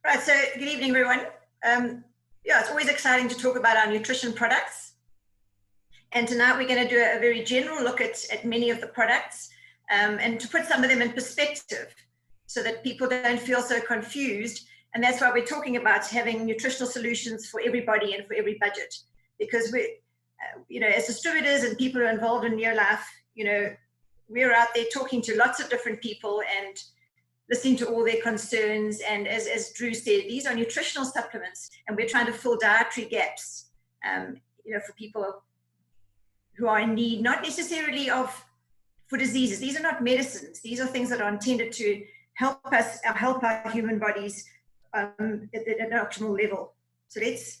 Right, so good evening, everyone. Yeah, it's always exciting to talk about our nutrition products. And tonight we're going to do a very general look at many of the products and to put some of them in perspective so that people don't feel so confused. And that's why we're talking about having nutritional solutions for everybody and for every budget. Because we, as distributors and people who are involved in NeoLife, we're out there talking to lots of different people and listening to all their concerns. And as Drew said, these are nutritional supplements, and we're trying to fill dietary gaps, for people who are in need, not necessarily for diseases. These are not medicines. These are things that are intended to help our human bodies at an optimal level. So let's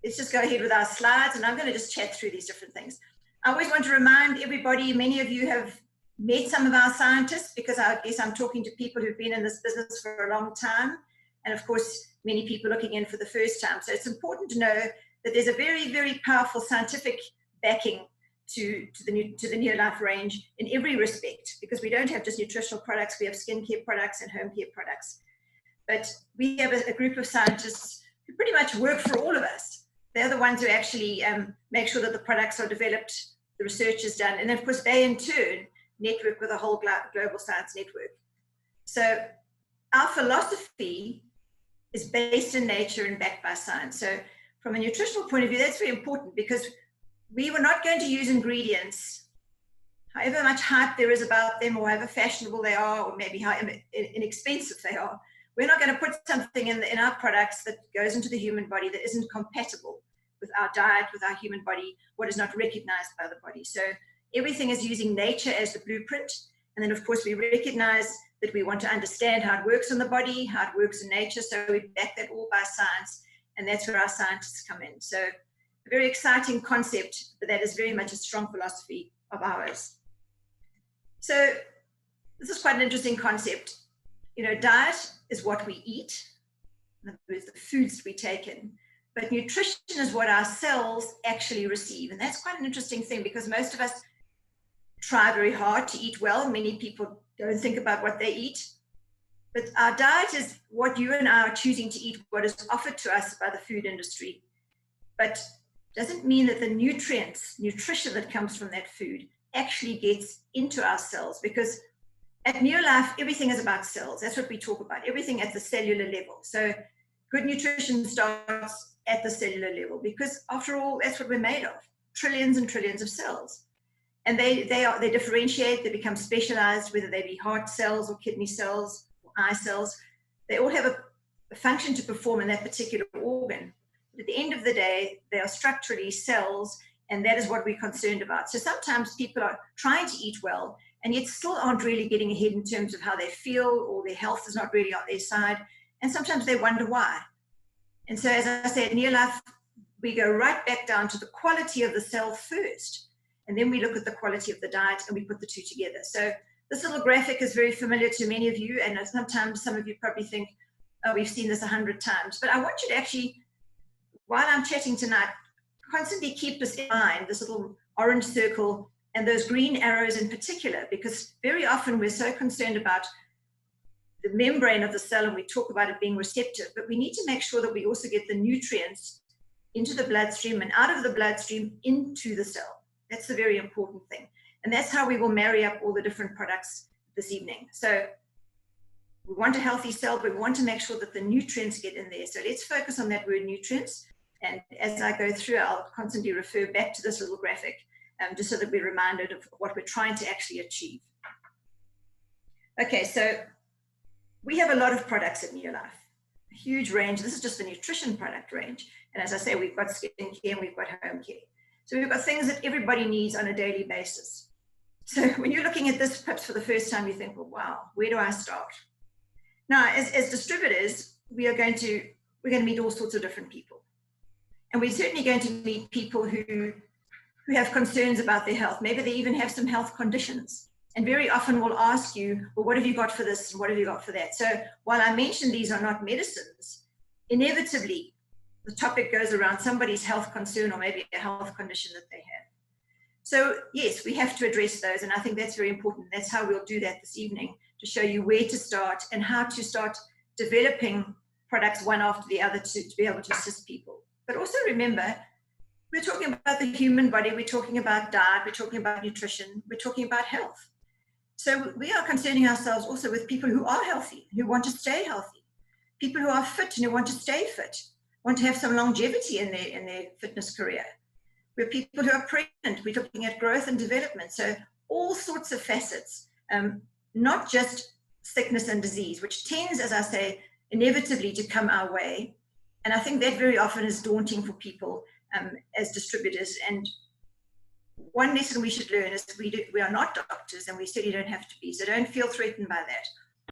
just go ahead with our slides, and I'm going to just chat through these different things. I always want to remind everybody, many of you have met some of our scientists, because I guess I'm talking to people who've been in this business for a long time, and of course many people looking in for the first time. So it's important to know that there's a very, very powerful scientific backing to the NeoLife range in every respect, because we don't have just nutritional products, we have skincare products and home care products. But we have a group of scientists who pretty much work for all of us. They're the ones who actually make sure that the products are developed, the research is done, and of course they in turn network with a whole global science network. So our philosophy is based in nature and backed by science. So from a nutritional point of view, that's very important, because we were not going to use ingredients, however much hype there is about them, or however fashionable they are, or maybe how inexpensive they are. We're not going to put something in our products that goes into the human body that isn't compatible with our diet, with our human body, what is not recognized by the body. So everything is using nature as the blueprint. And then, of course, we recognize that we want to understand how it works in the body, how it works in nature. So we back that all by science. And that's where our scientists come in. So a very exciting concept, but that is very much a strong philosophy of ours. So this is quite an interesting concept. Diet is what we eat, in other words, the foods that we take in. But nutrition is what our cells actually receive. And that's quite an interesting thing, because most of us try very hard to eat well. Many people don't think about what they eat. But our diet is what you and I are choosing to eat, what is offered to us by the food industry. But doesn't mean that the nutrition that comes from that food actually gets into our cells, because at NeoLife, everything is about cells. That's what we talk about, everything at the cellular level. So good nutrition starts at the cellular level, because after all, that's what we're made of, trillions and trillions of cells. And they differentiate, they become specialized, whether they be heart cells or kidney cells or eye cells. They all have a function to perform in that particular organ. But at the end of the day, they are structurally cells, and that is what we're concerned about. So sometimes people are trying to eat well, and yet still aren't really getting ahead in terms of how they feel, or their health is not really on their side. And sometimes they wonder why. And so, as I said, NeoLife, we go right back down to the quality of the cell first. And then we look at the quality of the diet, and we put the two together. So this little graphic is very familiar to many of you. And sometimes some of you probably think, oh, we've seen this 100 times. But I want you to actually, while I'm chatting tonight, constantly keep this in mind, this little orange circle and those green arrows in particular, because very often we're so concerned about the membrane of the cell, and we talk about it being receptive, but we need to make sure that we also get the nutrients into the bloodstream and out of the bloodstream into the cell. That's the very important thing. And that's how we will marry up all the different products this evening. So we want a healthy cell, but we want to make sure that the nutrients get in there. So let's focus on that word nutrients. And as I go through, I'll constantly refer back to this little graphic, just so that we're reminded of what we're trying to actually achieve. Okay, so we have a lot of products at NeoLife, a huge range. This is just the nutrition product range. And as I say, we've got skincare and we've got home care. So we've got things that everybody needs on a daily basis. So when you're looking at this perhaps for the first time, you think, well, wow, where do I start? Now, as distributors, we're going to meet all sorts of different people. And we're certainly going to meet people who have concerns about their health. Maybe they even have some health conditions. And very often we'll ask you, well, what have you got for this and what have you got for that? So while I mentioned these are not medicines, inevitably the topic goes around somebody's health concern or maybe a health condition that they have. So yes, we have to address those, and I think that's very important. That's how we'll do that this evening, to show you where to start and how to start developing products one after the other to be able to assist people. But also remember, we're talking about the human body, we're talking about diet, we're talking about nutrition, we're talking about health. So we are concerning ourselves also with people who are healthy, who want to stay healthy, people who are fit and who want to stay fit, want to have some longevity in their fitness career. We're people who are pregnant, we're looking at growth and development. So all sorts of facets, not just sickness and disease, which tends, as I say, inevitably to come our way. And I think that very often is daunting for people as distributors. And one lesson we should learn is we are not doctors, and we certainly don't have to be. So don't feel threatened by that.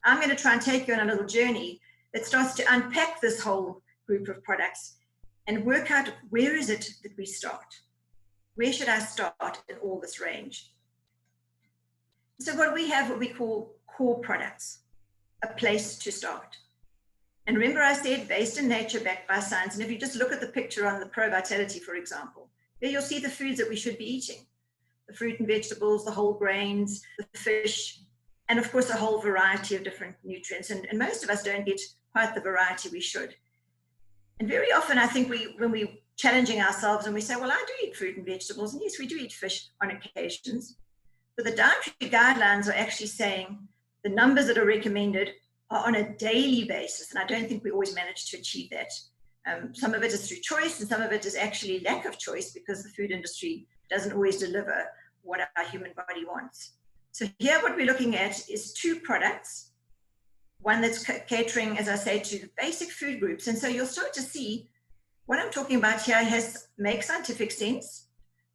I'm going to try and take you on a little journey that starts to unpack this whole group of products and work out, where is it that we start? Where should I start in all this range? So what we have, what we call core products, a place to start. And remember I said, based in nature, backed by science. And if you just look at the picture on the Pro Vitality, for example, there you'll see the foods that we should be eating. The fruit and vegetables, the whole grains, the fish, and of course a whole variety of different nutrients. And most of us don't get quite the variety we should. And very often I think when we're challenging ourselves and we say, well, I do eat fruit and vegetables, and yes, we do eat fish on occasions, but the dietary guidelines are actually saying the numbers that are recommended are on a daily basis, and I don't think we always manage to achieve that. Some of it is through choice, and some of it is actually lack of choice, because the food industry doesn't always deliver what our human body wants. So here what we're looking at is two products, one that's catering, as I say, to the basic food groups. And so you'll start to see what I'm talking about here makes scientific sense,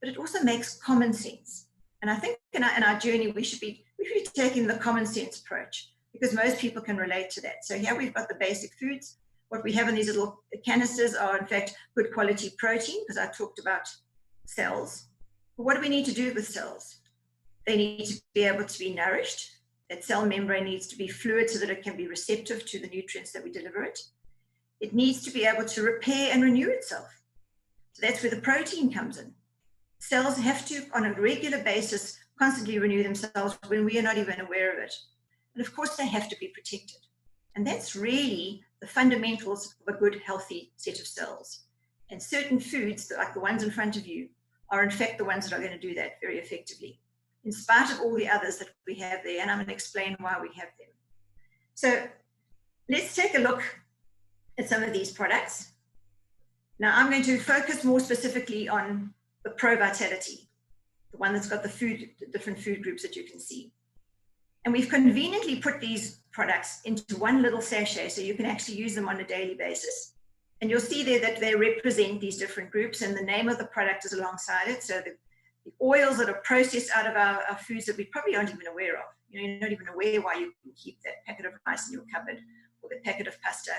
but it also makes common sense. And I think in our journey, we should be taking the common sense approach, because most people can relate to that. So here we've got the basic foods. What we have in these little canisters are, in fact, good quality protein, because I talked about cells. But what do we need to do with cells? They need to be able to be nourished. That cell membrane needs to be fluid so that it can be receptive to the nutrients that we deliver it. It needs to be able to repair and renew itself. So that's where the protein comes in. Cells have to, on a regular basis, constantly renew themselves when we are not even aware of it. And of course, they have to be protected. And that's really the fundamentals of a good, healthy set of cells. And certain foods, like the ones in front of you, are in fact the ones that are going to do that very effectively, in spite of all the others that we have there. And I'm going to explain why we have them. So let's take a look at some of these products. Now I'm going to focus more specifically on the Pro Vitality, the one that's got the different food groups that you can see. And we've conveniently put these products into one little sachet, so you can actually use them on a daily basis. And you'll see there that they represent these different groups, and the name of the product is alongside it. So the oils that are processed out of our foods that we probably aren't even aware of. You're not even aware why you can keep that packet of rice in your cupboard or the packet of pasta.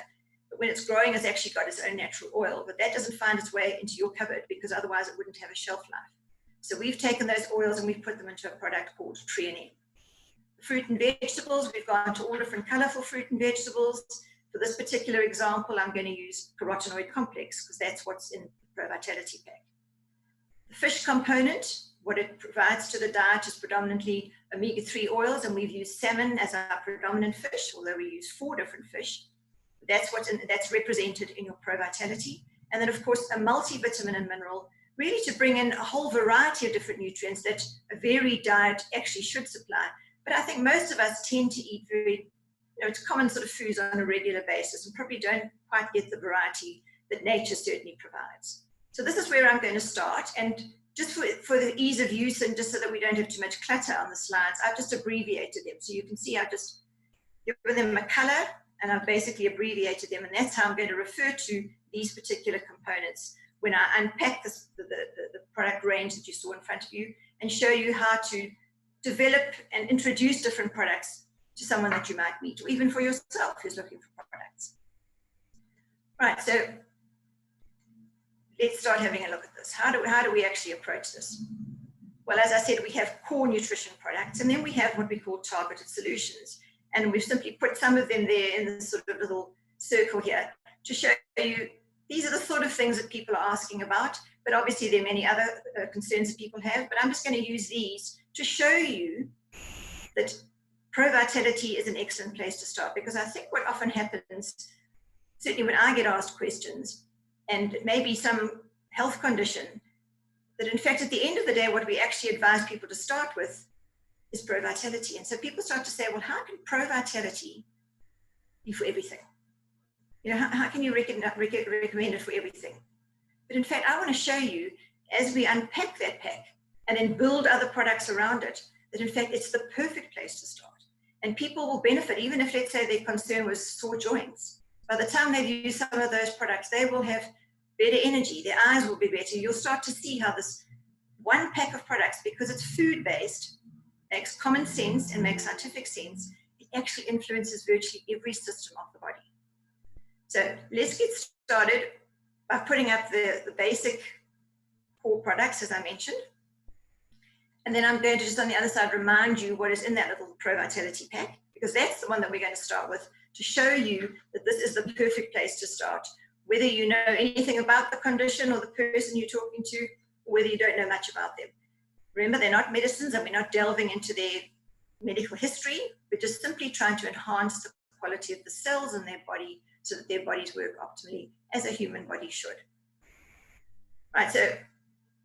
But when it's growing, it's actually got its own natural oil, but that doesn't find its way into your cupboard, because otherwise it wouldn't have a shelf life. So we've taken those oils and we've put them into a product called Treonine. Fruit and vegetables, we've gone to all different colorful fruit and vegetables. For this particular example, I'm going to use carotenoid complex, because that's what's in the Pro Vitality pack. The fish component, what it provides to the diet is predominantly omega-3 oils, and we've used salmon as our predominant fish, although we use 4 different fish. That's represented in your Pro Vitality. And then, of course, a multivitamin and mineral, really to bring in a whole variety of different nutrients that a varied diet actually should supply. But I think most of us tend to eat very, it's common sort of foods on a regular basis, and probably don't quite get the variety that nature certainly provides. So this is where I'm going to start. And just for the ease of use, and just so that we don't have too much clutter on the slides, I've just abbreviated them. So you can see I've just given them a color, and I've basically abbreviated them. And that's how I'm going to refer to these particular components when I unpack the product range that you saw in front of you, and show you how to develop and introduce different products to someone that you might meet, or even for yourself who's looking for products. Right, so let's start having a look at this. How do we actually approach this? Well, as I said, we have core nutrition products, and then we have what we call targeted solutions. And we've simply put some of them there in this sort of little circle here to show you these are the sort of things that people are asking about, but obviously there are many other concerns that people have, but I'm just going to use these to show you that Pro Vitality is an excellent place to start, because I think what often happens, certainly when I get asked questions, and maybe some health condition, that in fact, at the end of the day, what we actually advise people to start with is Pro-Vitality. And so people start to say, well, how can Pro-Vitality be for everything? You know, how can you recommend it for everything? But in fact, I want to show you, as we unpack that pack and then build other products around it, that in fact, it's the perfect place to start. And people will benefit, even if, let's say, their concern was sore joints. By the time they've used some of those products, they will have better energy. Their eyes will be better. You'll start to see how this one pack of products, because it's food-based, makes common sense and makes scientific sense. It actually influences virtually every system of the body. So let's get started by putting up the basic core products, as I mentioned. And then I'm going to just on the other side remind you what is in that little Pro-Vitality pack, because that's the one that we're going to start with, to show you that this is the perfect place to start, whether you know anything about the condition or the person you're talking to, or whether you don't know much about them. Remember, they're not medicines, and we're not delving into their medical history. We're just simply trying to enhance the quality of the cells in their body so that their bodies work optimally as a human body should. Right, so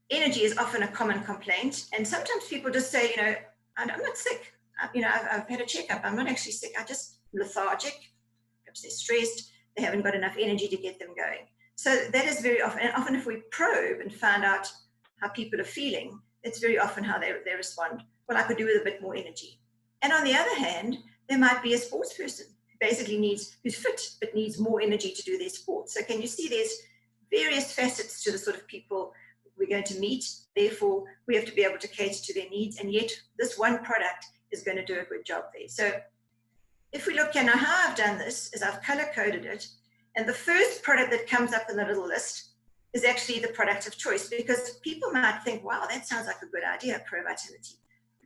energy is often a common complaint, and sometimes people just say, you know, I'm not sick. You know, I've had a checkup. I'm not actually sick. I'm just lethargic. Perhaps they're stressed. They haven't got enough energy to get them going. So that is very often, and often if we probe and find out how people are feeling, it's very often how they respond. Well, I could do with a bit more energy. And on the other hand, there might be a sports person who basically who's fit, but needs more energy to do their sport. So can you see there's various facets to the sort of people we're going to meet. Therefore, we have to be able to cater to their needs. And yet this one product is going to do a good job there. So if we look, now how I've done this is I've color coded it. And the first product that comes up in the little list is actually the product of choice, because people might think, wow, that sounds like a good idea, Pro-Vitality.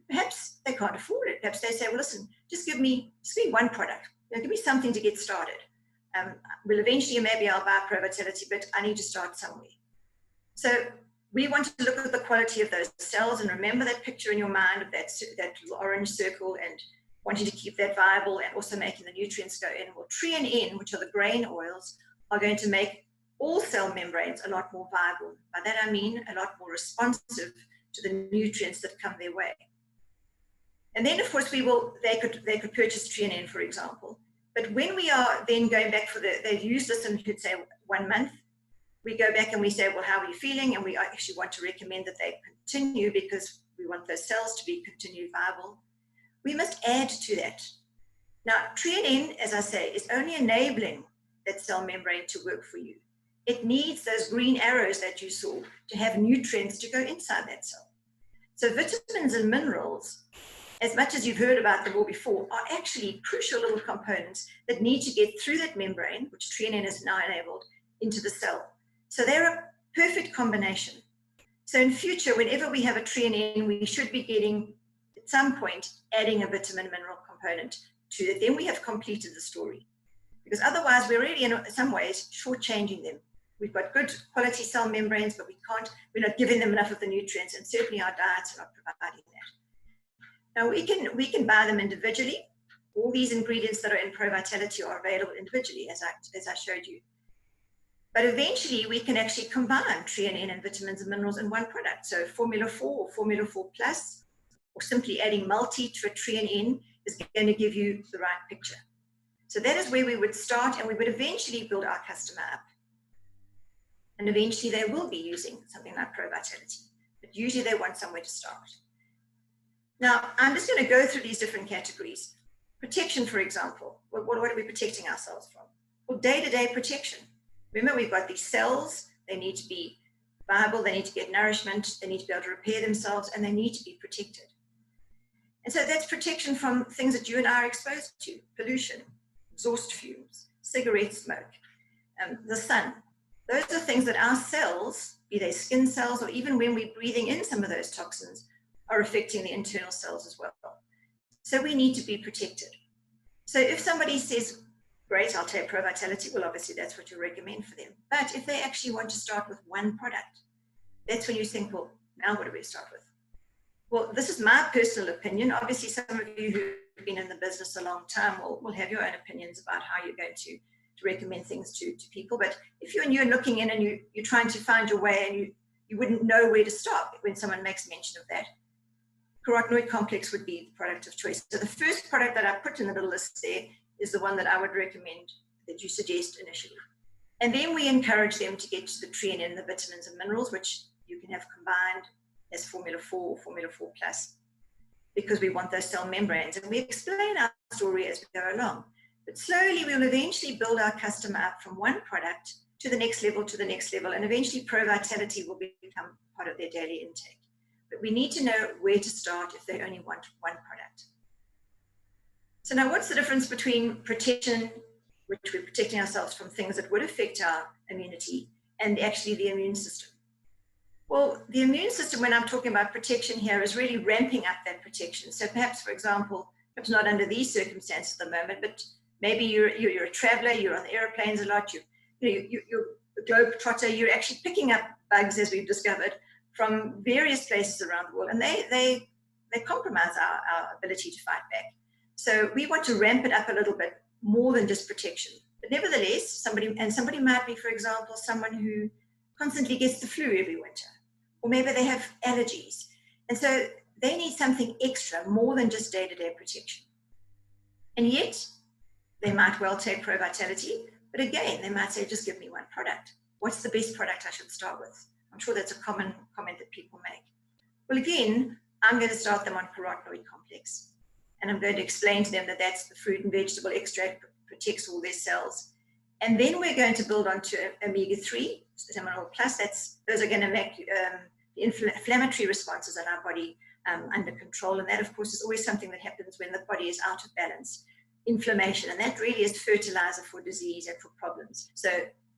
Perhaps they can't afford it. Perhaps they say, well, listen, just give me one product. You know, give me something to get started. Well, eventually, maybe I'll buy Pro-Vitality, but I need to start somewhere. So we want to look at the quality of those cells, and remember that picture in your mind of that little orange circle, and wanting to keep that viable and also making the nutrients go in. Well, Tri and N, which are the grain oils, are going to make all cell membranes a lot more viable. By that I mean a lot more responsive to the nutrients that come their way. And then, of course, they could purchase Tri and N, for example. But when we are then going back they've used this in, let's say, 1 month, we go back and we say, well, how are you feeling? And we actually want to recommend that they continue, because we want those cells to be continued viable. We must add to that. Now, Tri and N, as I say, is only enabling that cell membrane to work for you. It needs those green arrows that you saw to have nutrients to go inside that cell. So vitamins and minerals, as much as you've heard about them all before, are actually crucial little components that need to get through that membrane, which Tri and N is now enabled, into the cell. So they're a perfect combination. So in future, whenever we have a Tri and N, we should be getting, at some point, adding a vitamin mineral component to it. Then we have completed the story. Because otherwise, we're really, in some ways, shortchanging them. We've got good quality cell membranes, but we're not giving them enough of the nutrients, and certainly our diets are not providing that. Now, we can buy them individually. All these ingredients that are in Pro-Vitality are available individually, as I showed you. But eventually, we can actually combine Tri and N and vitamins and minerals in one product. So Formula 4 or Formula 4 Plus, or simply adding multi to a Tri and N is going to give you the right picture. So that is where we would start, and we would eventually build our customer up. And eventually, they will be using something like Pro-Vitality. But usually, they want somewhere to start. Now, I'm just going to go through these different categories. Protection, for example. What are we protecting ourselves from? Well, day-to-day protection. Remember, we've got these cells. They need to be viable. They need to get nourishment. They need to be able to repair themselves, and they need to be protected. And so that's protection from things that you and I are exposed to: pollution, exhaust fumes, cigarette smoke, the sun. Those are things that our cells, be they skin cells, or even when we're breathing in some of those toxins, are affecting the internal cells as well. So we need to be protected. So if somebody says, great, I'll take Pro-Vitality, well, obviously that's what you recommend for them. But if they actually want to start with one product, that's when you think, well, now what do we start with? Well, this is my personal opinion. Obviously, some of you who've been in the business a long time will have your own opinions about how you're going to recommend things to people. But if you're new and looking in and you're trying to find your way and you wouldn't know where to stop when someone makes mention of that, carotenoid complex would be the product of choice. So the first product that I put in the little list there is the one that I would recommend that you suggest initially. And then we encourage them to get to the treanin and the vitamins and minerals, which you can have combined as Formula 4 or Formula 4 Plus, because we want those cell membranes. And we explain our story as we go along. But slowly we'll eventually build our customer up from one product to the next level, and eventually Pro Vitality will become part of their daily intake. But we need to know where to start if they only want one product. So now what's the difference between protection, which we're protecting ourselves from things that would affect our immunity, and actually the immune system? Well, the immune system, when I'm talking about protection here, is really ramping up that protection. So perhaps, for example, perhaps not under these circumstances at the moment, but maybe you're a traveler, you're on airplanes a lot, you're a globe trotter, you're actually picking up bugs, as we've discovered, from various places around the world, and they compromise our ability to fight back. So we want to ramp it up a little bit more than just protection. But nevertheless, somebody might be, for example, someone who constantly gets the flu every winter, or maybe they have allergies. And so they need something extra, more than just day-to-day protection. And yet, they might well take Pro Vitality, but again, they might say, just give me one product. What's the best product I should start with? I'm sure that's a common comment that people make. Well, again, I'm going to start them on carotenoid complex. And I'm going to explain to them that that's the fruit and vegetable extract, protects all their cells. And then we're going to build onto omega-3, Seminole Plus. Those are going to make the inflammatory responses in our body under control. And that, of course, is always something that happens when the body is out of balance. Inflammation, and that really is fertilizer for disease and for problems. So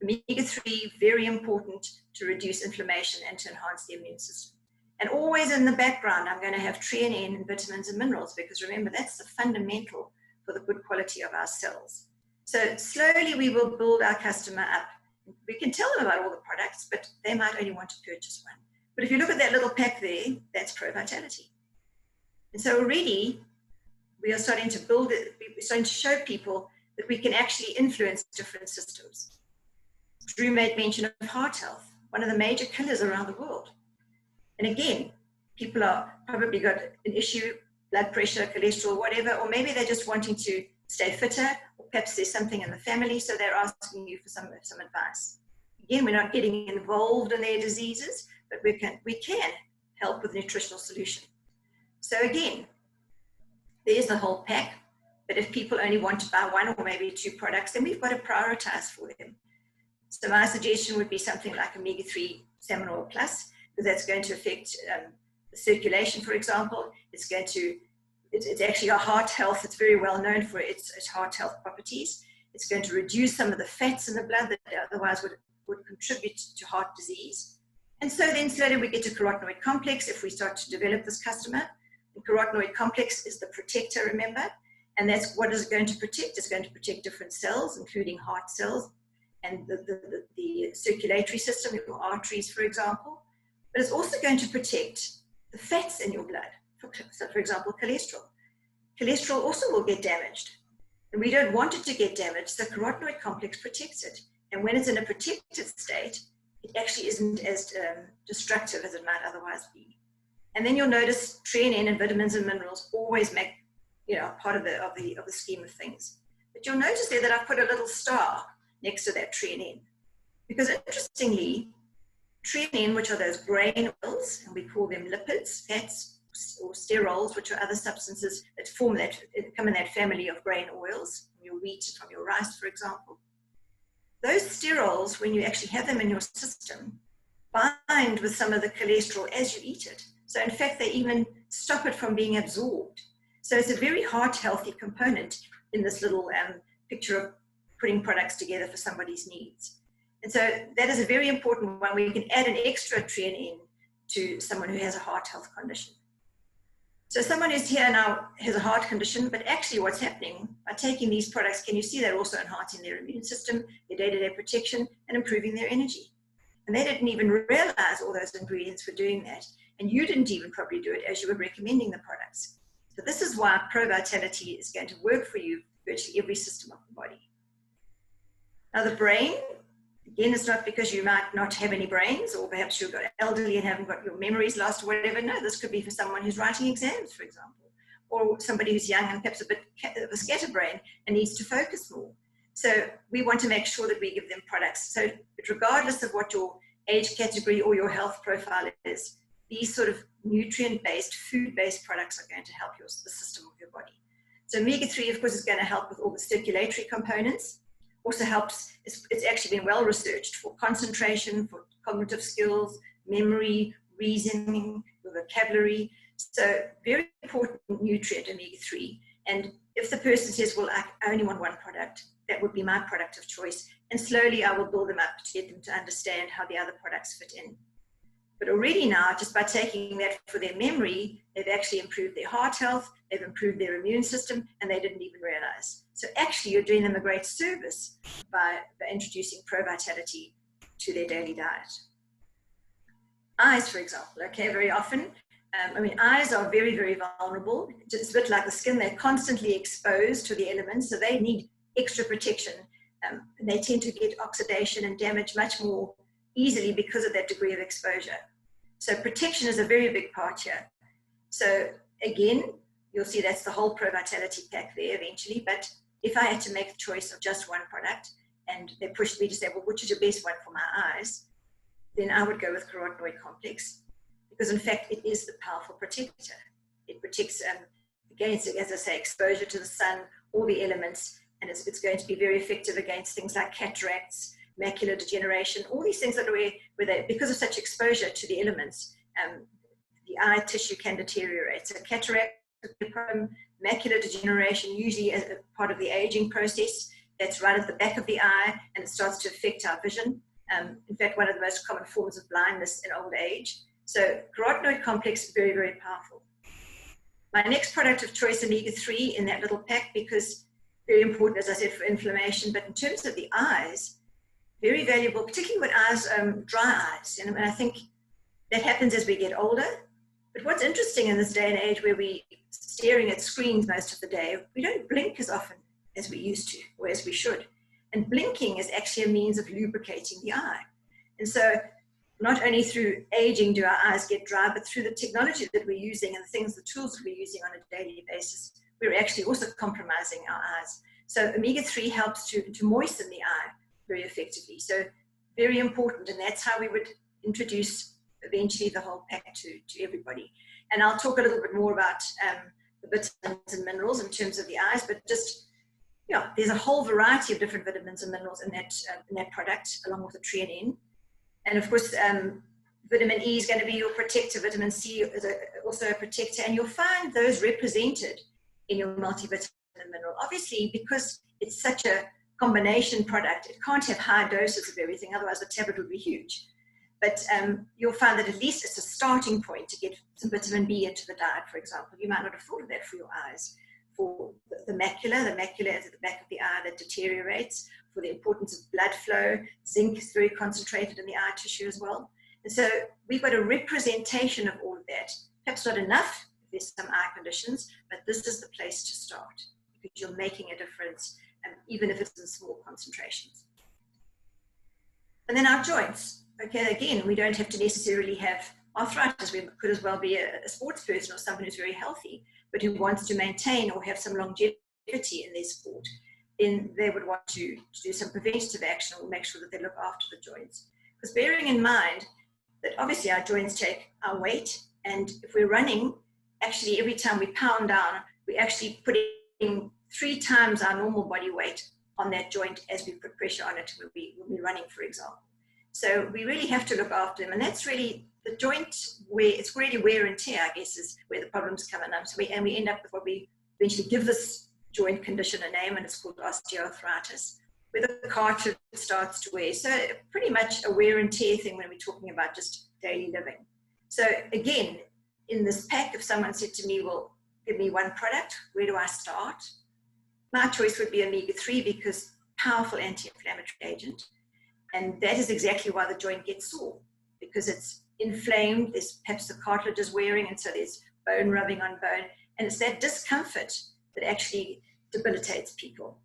omega-3, very important to reduce inflammation and to enhance the immune system. And always in the background, I'm going to have treanin and vitamins and minerals, because remember, that's the fundamental for the good quality of our cells. So slowly we will build our customer up. We can tell them about all the products, but they might only want to purchase one. But if you look at that little pack there, that's Pro Vitality. And so already we are starting to build it. We're starting to show people that we can actually influence different systems. Drew made mention of heart health, one of the major killers around the world. And again, people are probably got an issue, blood pressure, cholesterol, whatever, or maybe they're just wanting to stay fitter, or perhaps there's something in the family, so they're asking you for some advice. Again, we're not getting involved in their diseases, but we can help with nutritional solution. So again, there's the whole pack, but if people only want to buy one or maybe two products, then we've got to prioritize for them. So my suggestion would be something like omega-3 Seminole Plus, because that's going to affect the circulation, for example. It's actually a heart health. It's very well known for its heart health properties. It's going to reduce some of the fats in the blood that otherwise would contribute to heart disease. And so then slowly we get to carotenoid complex if we start to develop this customer. And carotenoid complex is the protector, remember? And that's what is going to protect. It's going to protect different cells, including heart cells and the circulatory system, your arteries, for example. But it's also going to protect the fats in your blood. So, for example, cholesterol. Cholesterol also will get damaged. And we don't want it to get damaged, so carotenoid complex protects it. And when it's in a protected state, it actually isn't as destructive as it might otherwise be. And then you'll notice treanin and vitamins and minerals always make, part of the scheme of things. But you'll notice there that I've put a little star next to that treanin, because interestingly, treanin, which are those grain oils, and we call them lipids, fats, or sterols, which are other substances that come in that family of grain oils, from your wheat, from your rice, for example. Those sterols, when you actually have them in your system, bind with some of the cholesterol as you eat it. So in fact, they even stop it from being absorbed. So it's a very heart healthy component in this little picture of putting products together for somebody's needs. And so that is a very important one where you can add an extra treanin to someone who has a heart health condition. So someone who's here now has a heart condition, but actually what's happening by taking these products, can you see they're also enhancing their immune system, their day-to-day protection, and improving their energy. And they didn't even realize all those ingredients were doing that. And you didn't even probably do it as you were recommending the products. So this is why Pro Vitality is going to work for you, virtually every system of the body. Now the brain, again, it's not because you might not have any brains, or perhaps you're elderly and haven't got your memories lost or whatever. No, this could be for someone who's writing exams, for example, or somebody who's young and perhaps a bit of a scatterbrain and needs to focus more. So we want to make sure that we give them products. So regardless of what your age category or your health profile is, these sort of nutrient-based, food-based products are going to help the system of your body. So omega-3, of course, is going to help with all the circulatory components. Also helps, it's actually been well researched for concentration, for cognitive skills, memory, reasoning, vocabulary. So very important nutrient, omega-3. And if the person says, well, I only want one product, that would be my product of choice. And slowly I will build them up to get them to understand how the other products fit in. But already now, just by taking that for their memory, they've actually improved their heart health, they've improved their immune system, and they didn't even realize. So actually, you're doing them a great service by introducing pro-vitality to their daily diet. Eyes, for example, okay, very often. Eyes are very, very vulnerable. It's a bit like the skin. They're constantly exposed to the elements, so they need extra protection. And they tend to get oxidation and damage much more easily because of that degree of exposure. So protection is a very big part here. So again, you'll see that's the whole Pro-Vitality pack there eventually. But if I had to make the choice of just one product and they pushed me to say, well, which is your best one for my eyes? Then I would go with carotenoid complex, because in fact, it is the powerful protector. It protects against, as I say, exposure to the sun, all the elements, and it's going to be very effective against things like cataracts, macular degeneration, all these things that where they, because of such exposure to the elements, the eye tissue can deteriorate. So cataract, macular degeneration, usually as a part of the aging process, that's right at the back of the eye, and it starts to affect our vision. In fact, one of the most common forms of blindness in old age. So carotenoid complex, very, very powerful. My next product of choice, omega-3 in that little pack, because very important, as I said, for inflammation, but in terms of the eyes, very valuable, particularly with eyes, dry eyes. And I think that happens as we get older. But what's interesting in this day and age where we're staring at screens most of the day, we don't blink as often as we used to, or as we should. And blinking is actually a means of lubricating the eye. And so not only through aging do our eyes get dry, but through the technology that we're using and the things, the tools that we're using on a daily basis, we're actually also compromising our eyes. So omega-3 helps to moisten the eye very effectively. So very important, and that's how we would introduce eventually the whole pack to everybody. And I'll talk a little bit more about the vitamins and minerals in terms of the eyes, but just, yeah, there's a whole variety of different vitamins and minerals in that product, along with the treonine. And of course, vitamin E is going to be your protector. Vitamin C is also a protector, and you'll find those represented in your multivitamin mineral. Obviously, because it's such a combination product, it can't have high doses of everything, otherwise the tablet would be huge. But you'll find that at least it's a starting point to get some vitamin B into the diet, for example. You might not have thought of that for your eyes. For the macula is at the back of the eye that deteriorates, for the importance of blood flow. Zinc is very concentrated in the eye tissue as well. And so we've got a representation of all of that. Perhaps not enough if there's some eye conditions, but this is the place to start because you're making a difference, even if it's in small concentrations. And then our joints. Okay, again, we don't have to necessarily have arthritis. We could as well be a sports person or someone who's very healthy, but who wants to maintain or have some longevity in their sport. Then they would want to do some preventative action or make sure that they look after the joints. Because bearing in mind that obviously our joints take our weight, and if we're running, actually every time we pound down, we actually put in 3 times our normal body weight on that joint as we put pressure on it when we're running, for example. So we really have to look after them, and that's really the joint where it's really wear and tear, I guess, is where the problems come in. So we end up with what we eventually give this joint condition a name, and it's called osteoarthritis, where the cartilage starts to wear. So pretty much a wear and tear thing when we're talking about just daily living. So again, in this pack, if someone said to me, well, give me one product, where do I start? My choice would be omega-3 because powerful anti-inflammatory agent. And that is exactly why the joint gets sore, because it's inflamed, there's perhaps the cartilage is wearing, and so there's bone rubbing on bone. And it's that discomfort that actually debilitates people.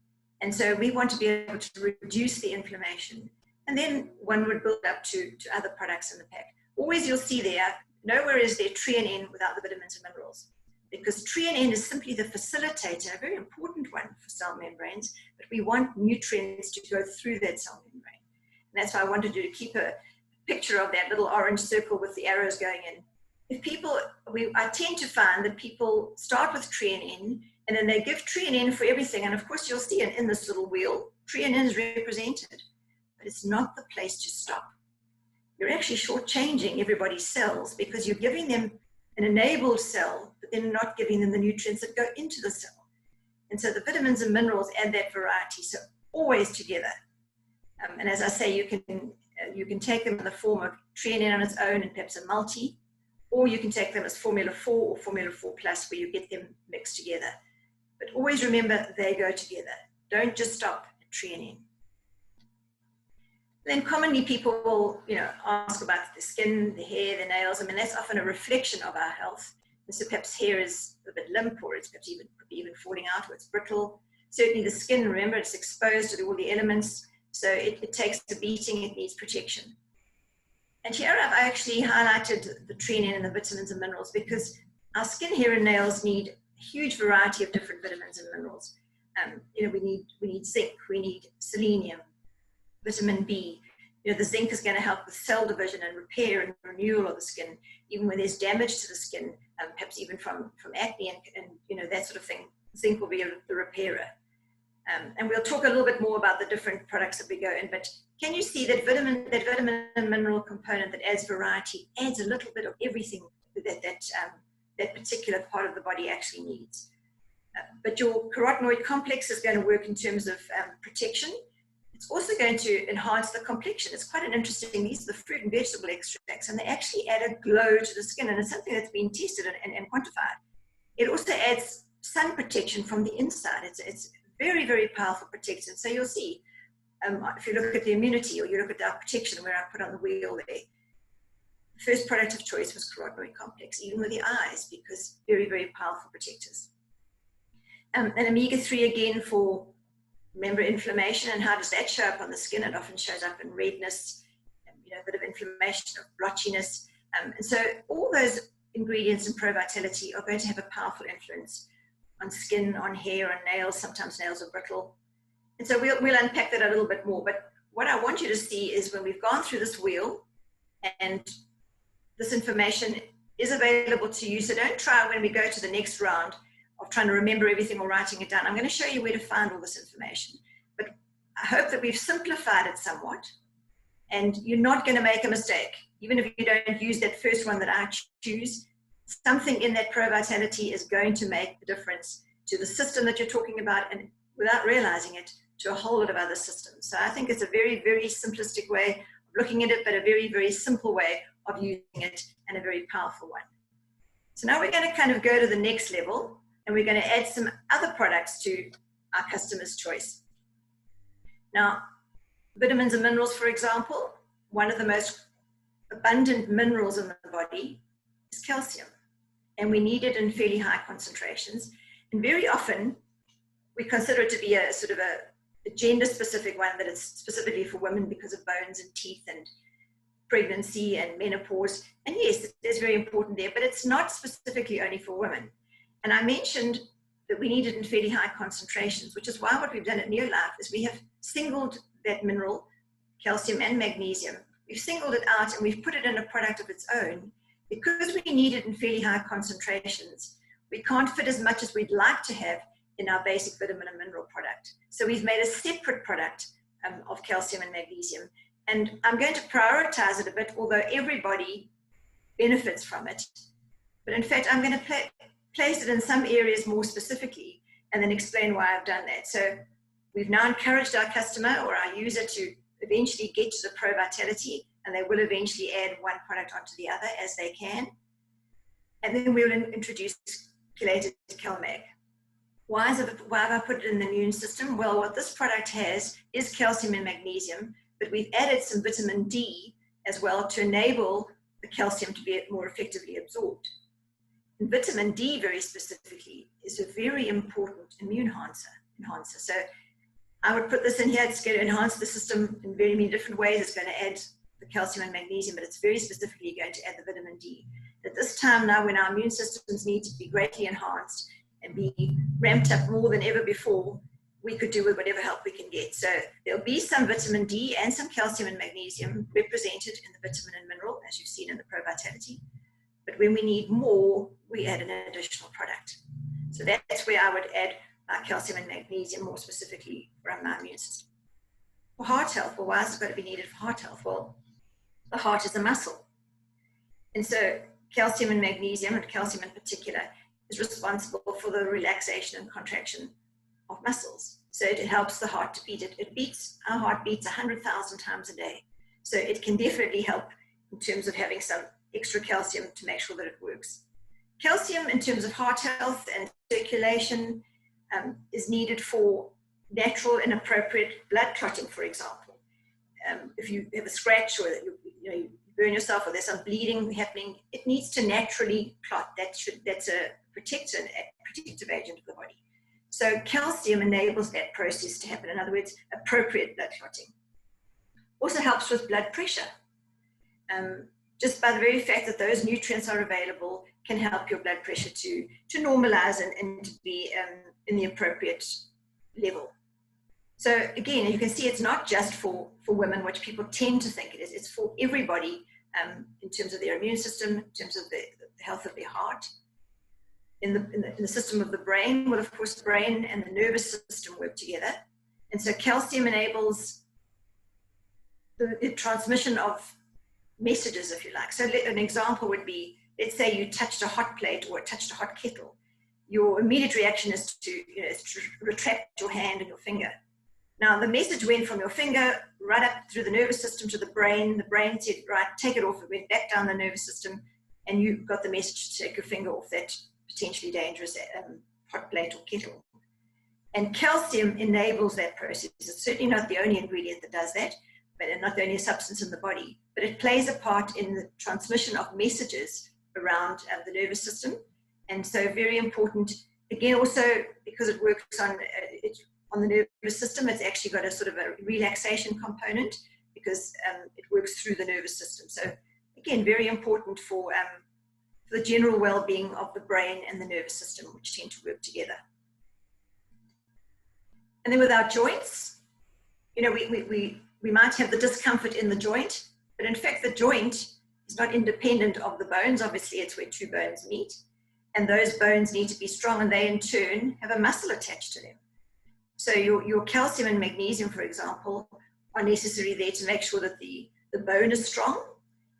And so we want to be able to reduce the inflammation. And then one would build up to other products in the pack. Always you'll see there, nowhere is there treonine without the vitamins and minerals, because treonine is simply the facilitator, a very important one for cell membranes, but we want nutrients to go through that cell membrane. And that's why I wanted you to keep a picture of that little orange circle with the arrows going in. If people, I tend to find that people start with treonine and then they give treonine for everything. And of course you'll see in this little wheel, treonine is represented, but it's not the place to stop. You're actually shortchanging everybody's cells because you're giving them an enabled cell, but then not giving them the nutrients that go into the cell. And so the vitamins and minerals add that variety, so always together. And as I say, you can take them in the form of treonine on its own and perhaps a multi, or you can take them as Formula 4 or Formula 4 Plus, where you get them mixed together. But always remember, they go together. Don't just stop at treonine. Then commonly people will, ask about the skin, the hair, the nails. I mean, that's often a reflection of our health. And so perhaps hair is a bit limp, or it's perhaps even falling out, or it's brittle. Certainly the skin, remember, it's exposed to all the elements. So it takes a beating, it needs protection. And here I've actually highlighted the treonine and the vitamins and minerals because our skin, hair, and nails need a huge variety of different vitamins and minerals. We need zinc, we need selenium, vitamin B. The zinc is going to help with cell division and repair and renewal of the skin, even when there's damage to the skin, perhaps even from acne and that sort of thing. Zinc will be the repairer. And we'll talk a little bit more about the different products that we go in, but can you see that vitamin and mineral component that adds variety, adds a little bit of everything that particular part of the body actually needs. But your carotenoid complex is going to work in terms of protection. It's also going to enhance the complexion. It's quite an interesting, these are the fruit and vegetable extracts, and they actually add a glow to the skin, and it's something that's been tested and quantified. It also adds sun protection from the inside. It's very, very powerful protection. So you'll see, if you look at the immunity or you look at our protection where I put on the wheel there, the first product of choice was carotenoid complex, even with the eyes, because very, very powerful protectors. And omega-3 again for, remember, inflammation, and how does that show up on the skin? It often shows up in redness, a bit of inflammation, of blotchiness. And so all those ingredients in ProVitality are going to have a powerful influence on skin, on hair, and nails. Sometimes nails are brittle. And so we'll unpack that a little bit more. But what I want you to see is when we've gone through this wheel and this information is available to you. So don't try when we go to the next round of trying to remember everything or writing it down. I'm going to show you where to find all this information. But I hope that we've simplified it somewhat and you're not going to make a mistake. Even if you don't use that first one that I choose, something in that ProVitality is going to make the difference to the system that you're talking about, and without realizing it, to a whole lot of other systems. So I think it's a very, very simplistic way of looking at it, but a very, very simple way of using it, and a very powerful one. So now we're going to kind of go to the next level, and we're going to add some other products to our customer's choice. Now, vitamins and minerals, for example, one of the most abundant minerals in the body is calcium. And we need it in fairly high concentrations. And very often, we consider it to be a sort of a gender-specific one, that it's specifically for women because of bones and teeth and pregnancy and menopause. And yes, it's very important there, but it's not specifically only for women. And I mentioned that we need it in fairly high concentrations, which is why what we've done at NeoLife is we have singled that mineral, calcium and magnesium. We've singled it out and we've put it in a product of its own. Because we need it in fairly high concentrations, we can't fit as much as we'd like to have in our basic vitamin and mineral product. So we've made a separate product of calcium and magnesium. And I'm going to prioritize it a bit, although everybody benefits from it. But in fact, I'm going to place it in some areas more specifically and then explain why I've done that. So we've now encouraged our customer or our user to eventually get to the ProVitality, and they will eventually add one product onto the other as they can. And then we'll introduce chelated CalMag. Why have I put it in the immune system? Well, what this product has is calcium and magnesium, but we've added some vitamin D as well to enable the calcium to be more effectively absorbed. And vitamin D, very specifically, is a very important immune enhancer. So I would put this in here. It's going to enhance the system in very many different ways. It's going to add the calcium and magnesium, but it's very specifically going to add the vitamin D. At this time now, when our immune systems need to be greatly enhanced and be ramped up more than ever before, we could do with whatever help we can get. So there'll be some vitamin D and some calcium and magnesium represented in the vitamin and mineral, as you've seen in the Pro Vitality. But when we need more, we add an additional product. So that's where I would add calcium and magnesium more specifically from my immune system. For heart health, well, why is it got to be needed for heart health? Well, the heart is a muscle. And so calcium and magnesium, and calcium in particular, is responsible for the relaxation and contraction of muscles. So it helps the heart to beat. Our heart beats 100,000 times a day. So it can definitely help in terms of having some extra calcium to make sure that it works. Calcium in terms of heart health and circulation is needed for natural and appropriate blood clotting, for example. If you have a scratch or you burn yourself or there's some bleeding happening, it needs to naturally clot. That's a protective agent of the body. So calcium enables that process to happen. In other words, appropriate blood clotting. Also helps with blood pressure. Just by the very fact that those nutrients are available can help your blood pressure to normalize and to be in the appropriate level. So again, you can see it's not just for women, which people tend to think it is. It's for everybody in terms of their immune system, in terms of the health of their heart. In the system of the brain, well, of course, the brain and the nervous system work together. And so calcium enables the transmission of messages, if you like. So an example would be, let's say you touched a hot plate or touched a hot kettle. Your immediate reaction is to retract your hand and your finger. Now, the message went from your finger right up through the nervous system to the brain. The brain said, right, take it off. It went back down the nervous system, and you got the message to take your finger off that potentially dangerous hot plate or kettle. And calcium enables that process. It's certainly not the only ingredient that does that, but not the only substance in the body, but it plays a part in the transmission of messages around the nervous system. And so very important, again, also because it works on the nervous system, it's actually got a sort of a relaxation component because it works through the nervous system. So again, very important for the general well-being of the brain and the nervous system, which tend to work together. And then with our joints, we might have the discomfort in the joint, but in fact, the joint is not independent of the bones. Obviously, it's where two bones meet, and those bones need to be strong, and they in turn have a muscle attached to them. So your calcium and magnesium, for example, are necessary there to make sure that the bone is strong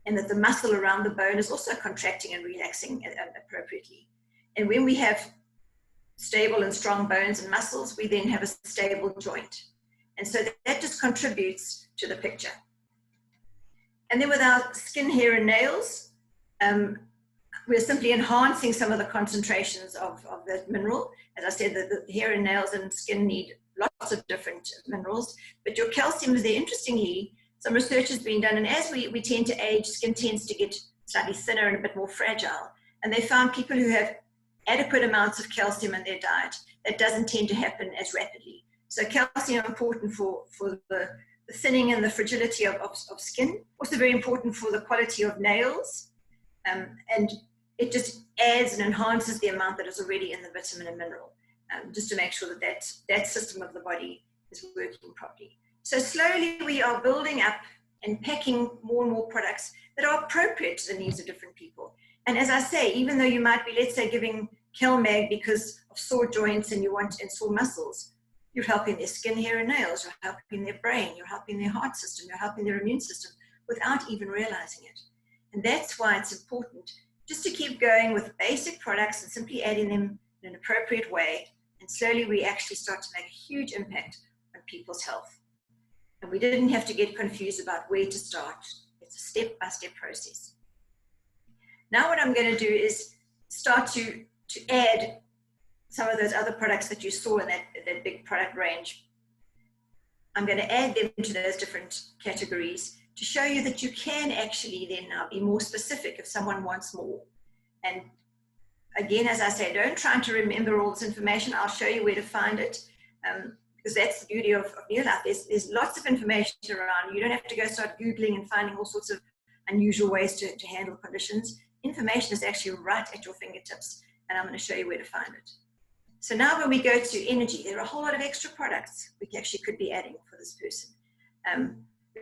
and that the muscle around the bone is also contracting and relaxing appropriately. And when we have stable and strong bones and muscles, we then have a stable joint. And so that just contributes to the picture. And then with our skin, hair, and nails, we're simply enhancing some of the concentrations of that mineral. As I said, the hair and nails and skin need lots of different minerals, but your calcium is there. Interestingly, some research has been done, and as we tend to age, skin tends to get slightly thinner and a bit more fragile. And they found people who have adequate amounts of calcium in their diet, that doesn't tend to happen as rapidly. So calcium is important for the thinning and the fragility of skin. Also very important for the quality of nails. And it just adds and enhances the amount that is already in the vitamin and mineral, just to make sure that system of the body is working properly. So slowly we are building up and packing more and more products that are appropriate to the needs of different people. And as I say, even though you might be, let's say, giving CalMag because of sore joints and sore muscles, you're helping their skin, hair, and nails, you're helping their brain, you're helping their heart system, you're helping their immune system without even realizing it. And that's why it's important just to keep going with basic products and simply adding them in an appropriate way. And slowly we actually start to make a huge impact on people's health. And we didn't have to get confused about where to start. It's a step-by-step process. Now what I'm going to do is start to add some of those other products that you saw in that big product range. I'm going to add them to those different categories to show you that you can actually then now be more specific if someone wants more. And again, as I say, don't try to remember all this information. I'll show you where to find it because that's the beauty of NeoLife. There's lots of information around. You don't have to go start Googling and finding all sorts of unusual ways to handle conditions. Information is actually right at your fingertips, and I'm going to show you where to find it. So now when we go to energy, there are a whole lot of extra products we actually could be adding for this person.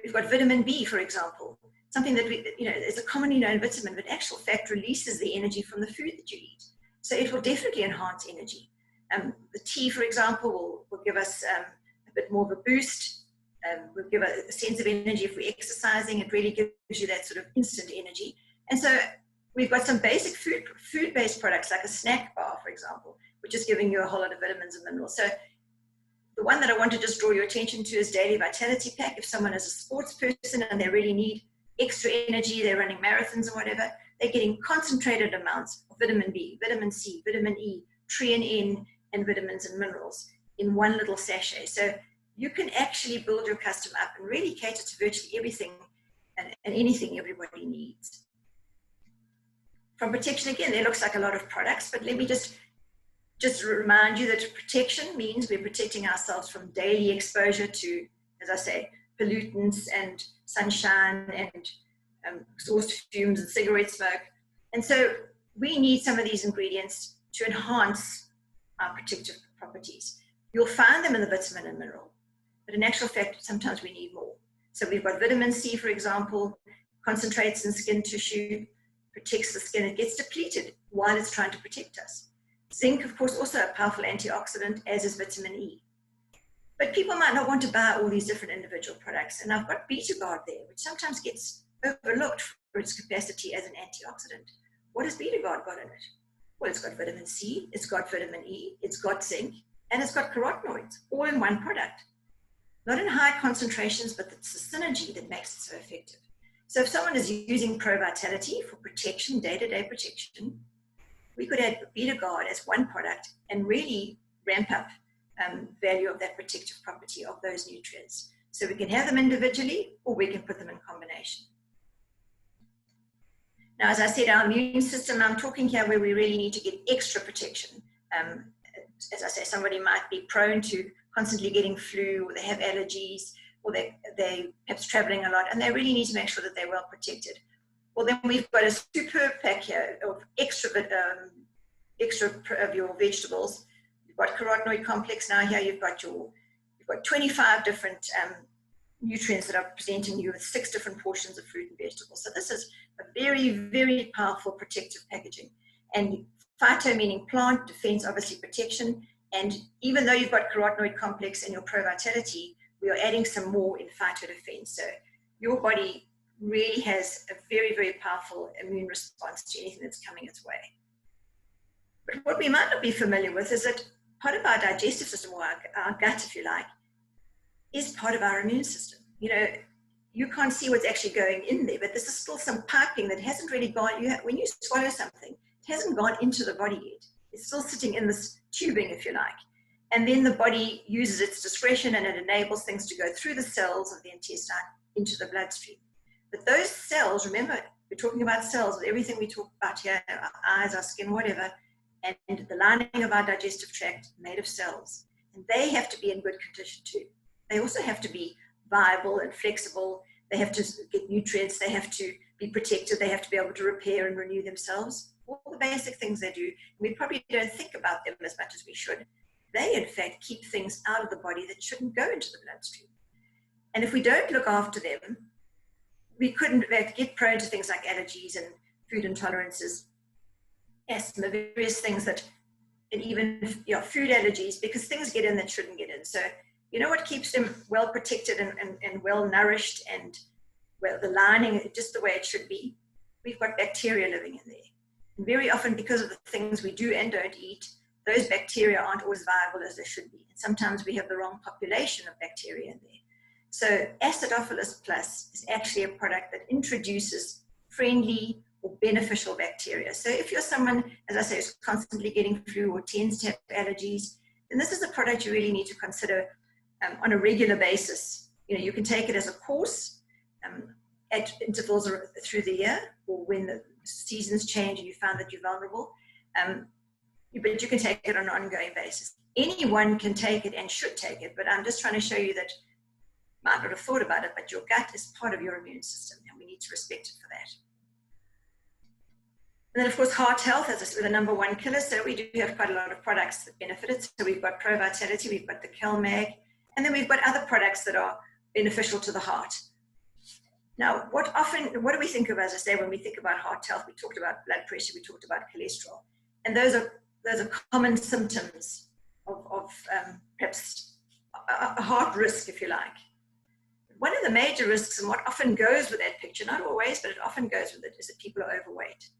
We've got vitamin B, for example, something that is a commonly known vitamin, but in actual fact releases the energy from the food that you eat. So it will definitely enhance energy. The tea, for example, will give us a bit more of a boost. Will give a sense of energy if we're exercising. It really gives you that sort of instant energy. And so we've got some basic food-based products like a snack bar, for example, which is giving you a whole lot of vitamins and minerals. So the one that I want to just draw your attention to is Daily Vitality Pack. If someone is a sports person and they really need extra energy, they're running marathons or whatever, they're getting concentrated amounts of vitamin B, vitamin C, vitamin E, N, and vitamins and minerals in one little sachet. So you can actually build your custom up and really cater to virtually everything and anything everybody needs. From protection, again, there looks like a lot of products, but let me just remind you that protection means we're protecting ourselves from daily exposure to, as I say, pollutants and sunshine and exhaust fumes and cigarette smoke. And so we need some of these ingredients to enhance our protective properties. You'll find them in the vitamin and mineral, but in actual fact, sometimes we need more. So we've got vitamin C, for example, concentrates in skin tissue, protects the skin. It gets depleted while it's trying to protect us. Zinc, of course, also a powerful antioxidant, as is vitamin E. But people might not want to buy all these different individual products. And I've got Beta-Guard there, which sometimes gets overlooked for its capacity as an antioxidant. What has Beta-Guard got in it? Well, it's got vitamin C, it's got vitamin E, it's got zinc, and it's got carotenoids, all in one product. Not in high concentrations, but it's the synergy that makes it so effective. So if someone is using Pro Vitality for protection, day-to-day protection, we could add Beta-Guard as one product and really ramp up value of that protective property of those nutrients. So we can have them individually, or we can put them in combination. Now, as I said, our immune system, I'm talking here where we really need to get extra protection. As I say, somebody might be prone to constantly getting flu, or they have allergies, or they perhaps traveling a lot, and they really need to make sure that they're well protected. Well, then we've got a superb pack here of extra of your vegetables. You've got carotenoid complex now here. You've got 25 different nutrients that are presenting you with 6 different portions of fruit and vegetables. So this is a very, very powerful protective packaging. And phyto meaning plant, defense, obviously protection. And even though you've got carotenoid complex in your Pro Vitality, we are adding some more in phyto defense. So your body really has a very, very powerful immune response to anything that's coming its way. But what we might not be familiar with is that part of our digestive system, or our gut, if you like, is part of our immune system. You know, you can't see what's actually going in there, but this is still some piping that hasn't really gone. When you swallow something, it hasn't gone into the body yet. It's still sitting in this tubing, if you like. And then the body uses its discretion and it enables things to go through the cells of the intestine into the bloodstream. But those cells, remember, we're talking about cells, with everything we talk about here, our eyes, our skin, whatever, and the lining of our digestive tract made of cells. And they have to be in good condition too. They also have to be viable and flexible. They have to get nutrients. They have to be protected. They have to be able to repair and renew themselves. All the basic things they do. We probably don't think about them as much as we should. They, in fact, keep things out of the body that shouldn't go into the bloodstream. And if we don't look after them, we couldn't get prone to things like allergies and food intolerances, asthma, various things that, and even food allergies, because things get in that shouldn't get in. So you know what keeps them well protected and well nourished, and well, the lining just the way it should be? We've got bacteria living in there. And very often, because of the things we do and don't eat, those bacteria aren't always viable as they should be. And sometimes we have the wrong population of bacteria in there. So Acidophilus Plus is actually a product that introduces friendly or beneficial bacteria. So if you're someone, as I say, who's constantly getting flu or tends to have allergies, then this is a product you really need to consider on a regular basis. You know, you can take it as a course at intervals through the year, or when the seasons change and you find that you're vulnerable. But you can take it on an ongoing basis. anyone can take it and should take it, but I'm just trying to show you that you might not have thought about it, but your gut is part of your immune system, and we need to respect it for that. And then, of course, heart health is the number one killer. So we do have quite a lot of products that benefit it. So we've got Pro Vitality, we've got the CalMag, and then we've got other products that are beneficial to the heart. Now, what do we think of, as I say, when we think about heart health? We talked about blood pressure, we talked about cholesterol, and those are common symptoms of perhaps a heart risk, if you like. One of the major risks, and what often goes with that picture, not always, but it often goes with it, is that people are overweight.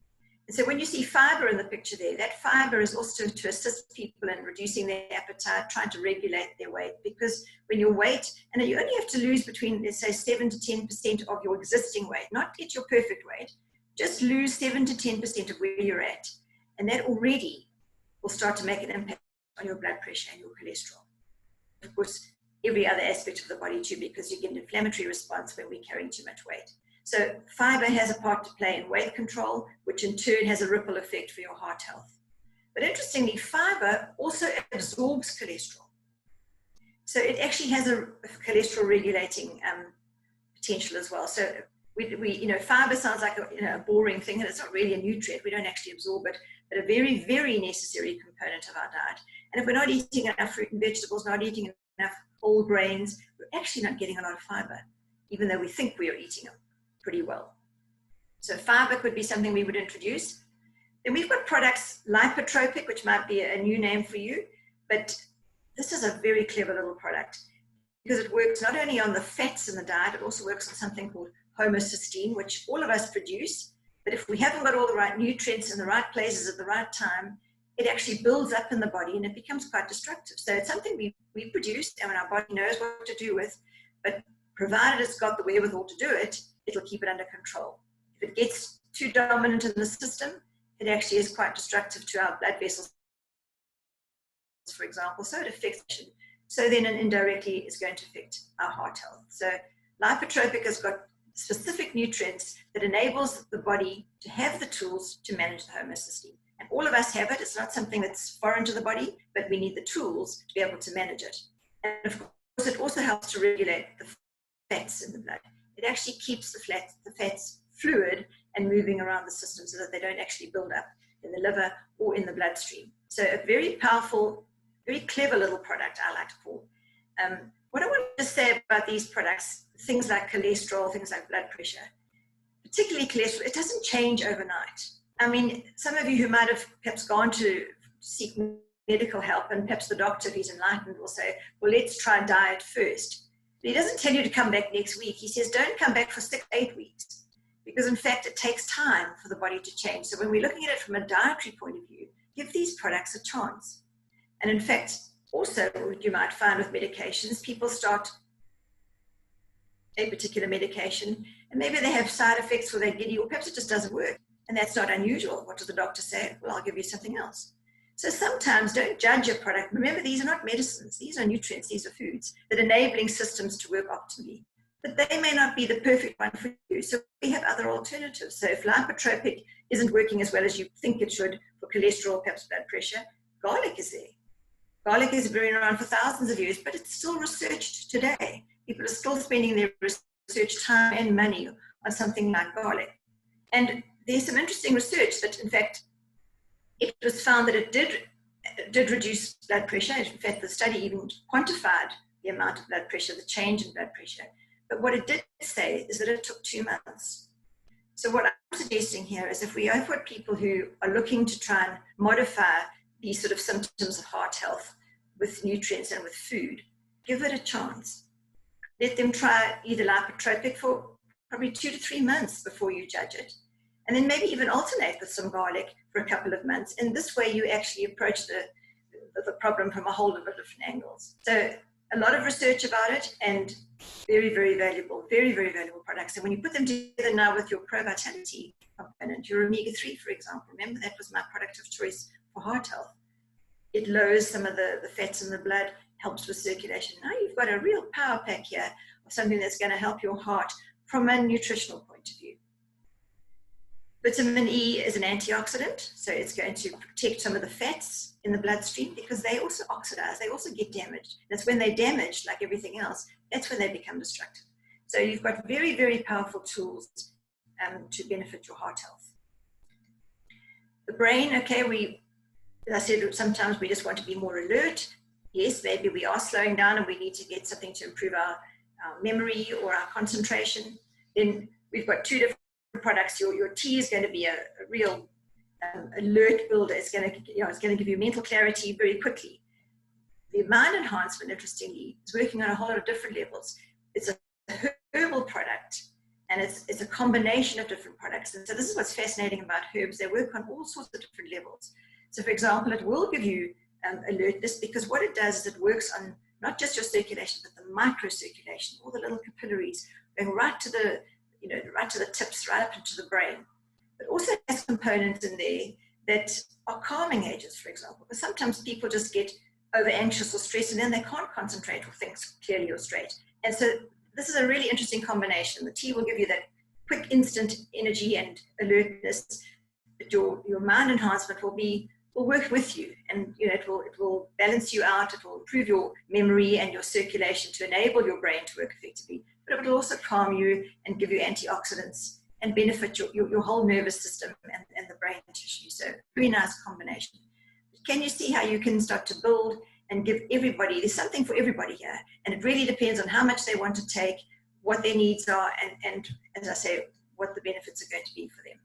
And so when you see fiber in the picture there, that fiber is also to assist people in reducing their appetite, trying to regulate their weight, because when your weight, and you only have to lose between, let's say, 7 to 10% of your existing weight, not get your perfect weight, just lose 7 to 10% of where you're at. And that already will start to make an impact on your blood pressure and your cholesterol. Of course, every other aspect of the body too, because you get an inflammatory response when we're carrying too much weight. So fiber has a part to play in weight control, which in turn has a ripple effect for your heart health. But interestingly, fiber also absorbs cholesterol. So it actually has a cholesterol regulating potential as well. So fiber sounds like a boring thing, and it's not really a nutrient. We don't actually absorb it, but a very, very necessary component of our diet. And if we're not eating enough fruit and vegetables, not eating enough whole grains, we're actually not getting a lot of fiber, even though we think we are eating them pretty well. So fiber could be something we would introduce. Then we've got products, lipotropic, which might be a new name for you, but this is a very clever little product because it works not only on the fats in the diet, it also works on something called homocysteine, which all of us produce, but if we haven't got all the right nutrients in the right places at the right time, it actually builds up in the body and it becomes quite destructive. So it's something we produce and our body knows what to do with, but provided it's got the wherewithal to do it, it'll keep it under control. If it gets too dominant in the system, it actually is quite destructive to our blood vessels, for example, so it affects, so then indirectly is going to affect our heart health. So lipotropic has got specific nutrients that enables the body to have the tools to manage the homocysteine. And all of us have it. It's not something that's foreign to the body, but we need the tools to be able to manage it. And of course, it also helps to regulate the fats in the blood. It actually keeps the fats fluid and moving around the system so that they don't actually build up in the liver or in the bloodstream. So a very powerful, very clever little product, I like to call. What I want to say about these products, things like cholesterol, things like blood pressure, particularly cholesterol, it doesn't change overnight. I mean, some of you who might have perhaps gone to seek medical help, and perhaps the doctor, if he's enlightened, will say, well, let's try diet first. But he doesn't tell you to come back next week. He says, don't come back for 6-8 weeks, because in fact, it takes time for the body to change. So when we're looking at it from a dietary point of view, give these products a chance. And in fact, also what you might find with medications, people start a particular medication and maybe they have side effects or they're giddy, or perhaps it just doesn't work. And that's not unusual. What does the doctor say? Well, I'll give you something else. So sometimes don't judge a product. Remember, these are not medicines. These are nutrients. These are foods that are enabling systems to work optimally. But they may not be the perfect one for you. So we have other alternatives. So if lipotropic isn't working as well as you think it should for cholesterol, perhaps blood pressure, garlic is there. Garlic has been around for thousands of years, but it's still researched today. People are still spending their research time and money on something like garlic. And there's some interesting research that, in fact, it was found that it did reduce blood pressure. In fact, the study even quantified the amount of blood pressure, the change in blood pressure. But what it did say is that it took 2 months. So what I'm suggesting here is if we have got people who are looking to try and modify these sort of symptoms of heart health with nutrients and with food, give it a chance. Let them try either lipotropic for probably 2 to 3 months before you judge it. And then maybe even alternate with some garlic for a couple of months. In this way, you actually approach the problem from a whole lot of different angles. So a lot of research about it and very, very valuable products. And when you put them together now with your Pro Vitality component, your omega-3, for example, remember that was my product of choice for heart health. It lowers some of the fats in the blood, helps with circulation. Now you've got a real power pack here of something that's going to help your heart from a nutritional point of view. Vitamin E is an antioxidant, so it's going to protect some of the fats in the bloodstream because they also oxidize, they also get damaged. That's when they're damaged, like everything else, that's when they become destructive. So you've got very, very powerful tools to benefit your heart health. The brain, okay, as I said, sometimes we just want to be more alert. Yes, maybe we are slowing down and we need to get something to improve our memory or our concentration. Then we've got two different products. Your tea is going to be a real alert builder. It's going to give you mental clarity very quickly. The mind enhancement, interestingly, is working on a whole lot of different levels. It's a herbal product, and it's a combination of different products. And so this is what's fascinating about herbs. They work on all sorts of different levels. So for example, it will give you alertness because what it does is it works on not just your circulation, but the microcirculation, all the little capillaries going right to the, right to the tips, right up into the brain. But also has components in there that are calming agents, for example, because sometimes people just get over anxious or stressed and then they can't concentrate or think clearly or straight. And so this is a really interesting combination. The tea will give you that quick, instant energy and alertness, but your mind enhancement will work with you, and it will balance you out. It will improve your memory and your circulation to enable your brain to work effectively, but it will also calm you and give you antioxidants and benefit your whole nervous system and the brain tissue. So very nice combination. Can you see how you can start to build and give everybody, there's something for everybody here, and it really depends on how much they want to take, what their needs are, and as I say, what the benefits are going to be for them.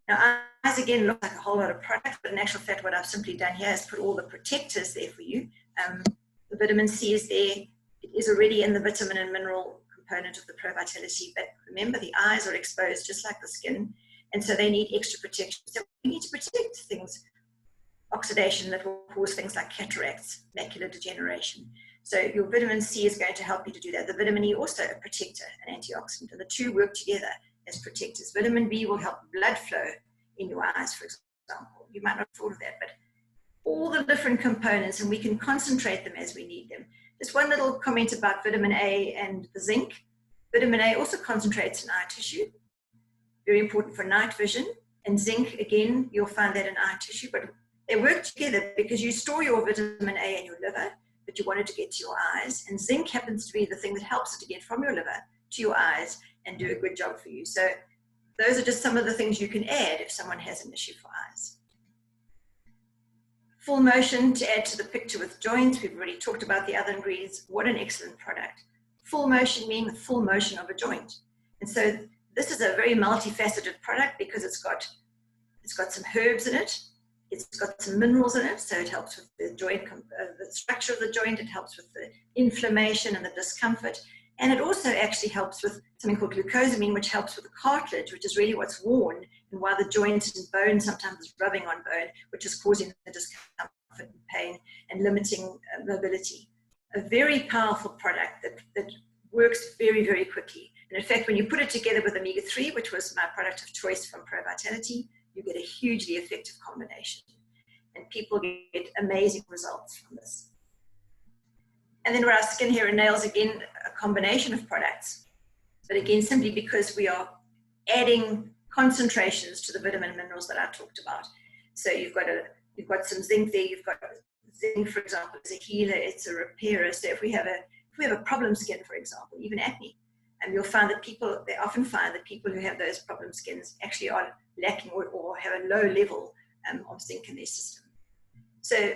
Now, eyes again look like a whole lot of products, but in actual fact, what I've simply done here is put all the protectors there for you. The vitamin C is there. It is already in the vitamin and mineral component of the Pro Vitality, but remember the eyes are exposed just like the skin, and so they need extra protection. So we need to protect things, oxidation that will cause things like cataracts, macular degeneration. So your vitamin C is going to help you to do that. The vitamin E also a protector, an antioxidant, and the two work together as protectors. Vitamin B will help blood flow in your eyes, for example. You might not have thought of that, but all the different components, and we can concentrate them as we need them. Just one little comment about vitamin A and the zinc. Vitamin A also concentrates in eye tissue, very important for night vision. And zinc, again, you'll find that in eye tissue, but they work together because you store your vitamin A in your liver, but you want it to get to your eyes. And zinc happens to be the thing that helps it to get from your liver to your eyes and do a good job for you. So those are just some of the things you can add if someone has an issue for eyes. Full motion to add to the picture with joints. We've already talked about the other ingredients. What an excellent product. Full motion meaning the full motion of a joint. And so this is a very multifaceted product because it's got some herbs in it. It's got some minerals in it, so it helps with the joint, the structure of the joint. It helps with the inflammation and the discomfort. And it also actually helps with something called glucosamine, which helps with the cartilage, which is really what's worn and why the joint and bone sometimes is rubbing on bone, which is causing the discomfort and pain and limiting mobility. A very powerful product that works very, very quickly. And in fact, when you put it together with omega-3, which was my product of choice from Pro Vitality, you get a hugely effective combination. And people get amazing results from this. And then for our skin, hair, and nails, again, a combination of products. But again, simply because we are adding concentrations to the vitamin and minerals that I talked about. So you've got some zinc there. You've got zinc, for example, is a healer. It's a repairer. So if we have a problem skin, for example, even acne, and you'll find that they often find that people who have those problem skins actually are lacking or have a low level of zinc in their system. So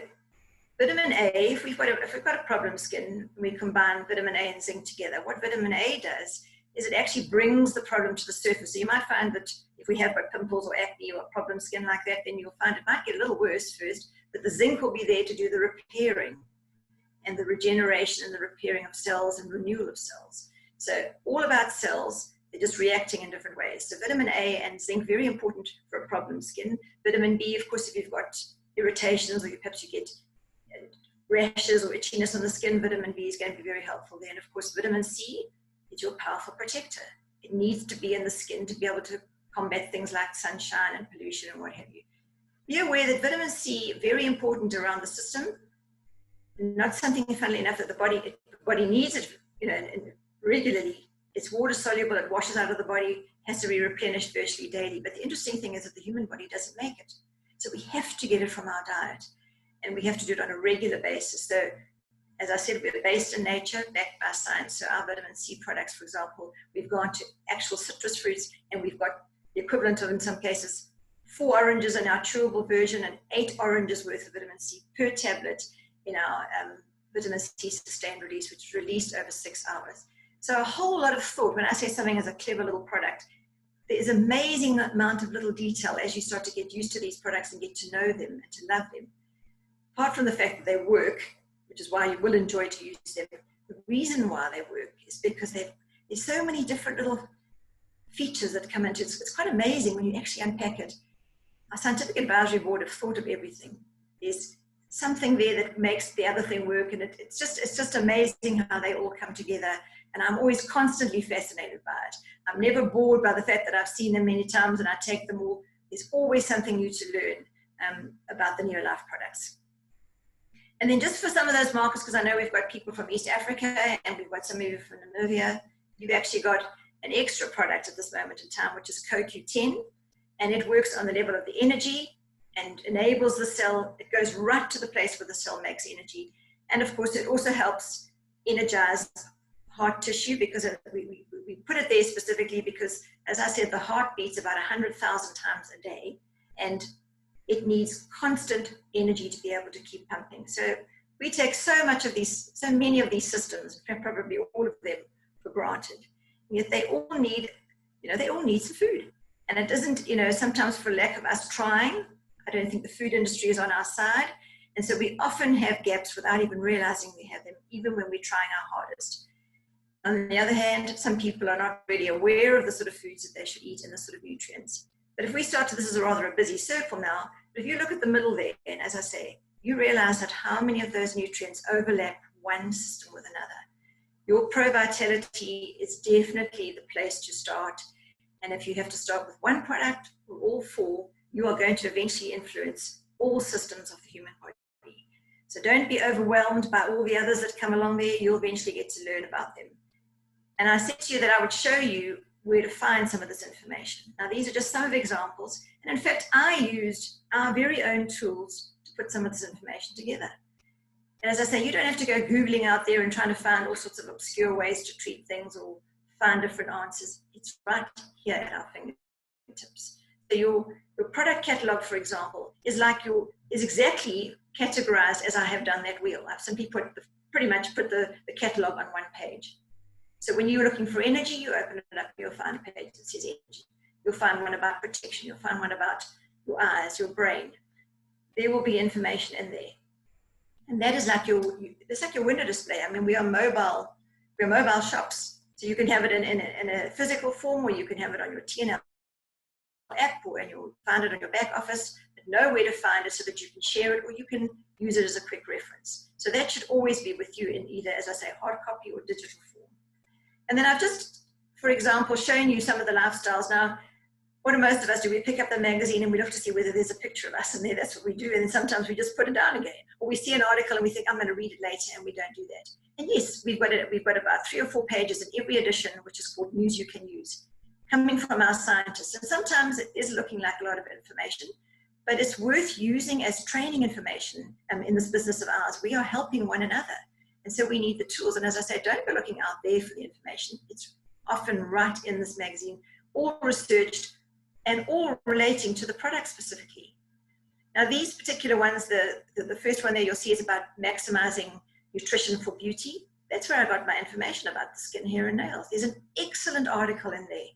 vitamin A, if we've got a problem skin, we combine vitamin A and zinc together. What vitamin A does is it actually brings the problem to the surface. So you might find that if we have pimples or acne or problem skin like that, then you'll find it might get a little worse first, but the zinc will be there to do the repairing and the regeneration and the repairing of cells and renewal of cells. So all about cells, they're just reacting in different ways. So vitamin A and zinc, very important for a problem skin. Vitamin B, of course, if you've got irritations or perhaps you get rashes or itchiness on the skin, vitamin B is going to be very helpful there. And of course, vitamin C is your powerful protector. It needs to be in the skin to be able to combat things like sunshine and pollution and what have you. Be aware that vitamin C, very important around the system, not something, funnily enough, that the body needs it, regularly, It's water soluble, it washes out of the body, has to be replenished virtually daily. But the interesting thing is that the human body doesn't make it. So we have to get it from our diet, and we have to do it on a regular basis. So as I said, we're based in nature, backed by science. So our vitamin C products, for example, we've gone to actual citrus fruits, and we've got the equivalent of, in some cases, 4 oranges in our chewable version and 8 oranges worth of vitamin C per tablet in our vitamin C sustained release, which is released over 6 hours. So a whole lot of thought. When I say something is a clever little product, there's an amazing amount of little detail as you start to get used to these products and get to know them and to love them. Apart from the fact that they work, which is why you will enjoy to use them, the reason why they work is because there's so many different little features that come into it. It's quite amazing when you actually unpack it. Our scientific advisory board have thought of everything. There's something there that makes the other thing work, and it's just amazing how they all come together. And I'm always constantly fascinated by it. I'm never bored by the fact that I've seen them many times and I take them all. There's always something new to learn about the NeoLife products. And then just for some of those markets, because I know we've got people from East Africa and we've got some of you from Namibia, you've actually got an extra product at this moment in time, which is CoQ10, and it works on the level of the energy and enables the cell. It goes right to the place where the cell makes energy. And of course, it also helps energize heart tissue, because we put it there specifically because, as I said, the heart beats about 100,000 times a day, and it needs constant energy to be able to keep pumping. So we take so many of these systems, probably all of them, for granted. And yet they all need, they all need some food. And it isn't, sometimes for lack of us trying. I don't think the food industry is on our side. And so we often have gaps without even realizing we have them, even when we're trying our hardest. On the other hand, some people are not really aware of the sort of foods that they should eat and the sort of nutrients. But if we start to, this is rather a busy circle now, but if you look at the middle there, and as I say, you realize that how many of those nutrients overlap one system with another. Your pro-vitality is definitely the place to start. And if you have to start with one product or all 4, you are going to eventually influence all systems of the human body. So don't be overwhelmed by all the others that come along there. You'll eventually get to learn about them. And I said to you that I would show you where to find some of this information. Now, these are just some of the examples. And in fact, I used our very own tools to put some of this information together. And as I say, you don't have to go Googling out there and trying to find all sorts of obscure ways to treat things or find different answers. It's right here at our fingertips. So your product catalog, for example, is exactly categorized as I have done that wheel. I've simply pretty much put the catalog on one page. So when you're looking for energy, you open it up, you'll find a page that says energy. You'll find one about protection. You'll find one about your eyes, your brain. There will be information in there. And that is like it's like your window display. I mean, we're mobile shops. So you can have it in a physical form, or you can have it on your TNL app, or you'll find it on your back office, but know where to find it so that you can share it, or you can use it as a quick reference. So that should always be with you in either, as I say, hard copy or digital form. And then I've just, for example, shown you some of the lifestyles. Now, what do most of us do? We pick up the magazine and we look to see whether there's a picture of us in there. That's what we do. And then sometimes we just put it down again. Or we see an article and we think, I'm going to read it later, and we don't do that. And yes, we've got about 3 or 4 pages in every edition, which is called News You Can Use, coming from our scientists. And sometimes it is looking like a lot of information, but it's worth using as training information in this business of ours. We are helping one another. And so we need the tools. And as I say, don't go looking out there for the information. It's often right in this magazine, all researched and all relating to the product specifically. Now, these particular ones, the first one there you'll see is about maximizing nutrition for beauty. That's where I got my information about the skin, hair, and nails. There's an excellent article in there.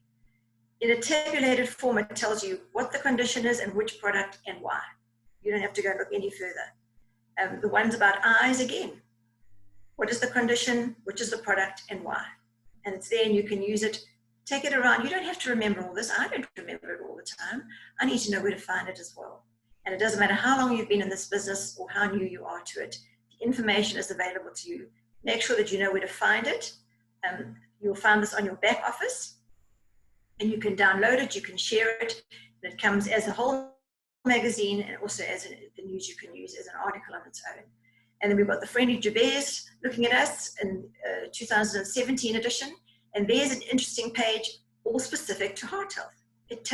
In a tabulated form, it tells you what the condition is and which product and why. You don't have to go look any further. The ones about eyes, again. What is the condition, which is the product, and why? And it's there, and you can use it. Take it around. You don't have to remember all this. I don't remember it all the time. I need to know where to find it as well. And it doesn't matter how long you've been in this business or how new you are to it. The information is available to you. Make sure that you know where to find it. You'll find this on your back office, and you can download it. You can share it. And it comes as a whole magazine, and also as the News You Can Use as an article on its own. And then we've got the Friendly Jabez looking at us in 2017 edition. And there's an interesting page all specific to heart health. It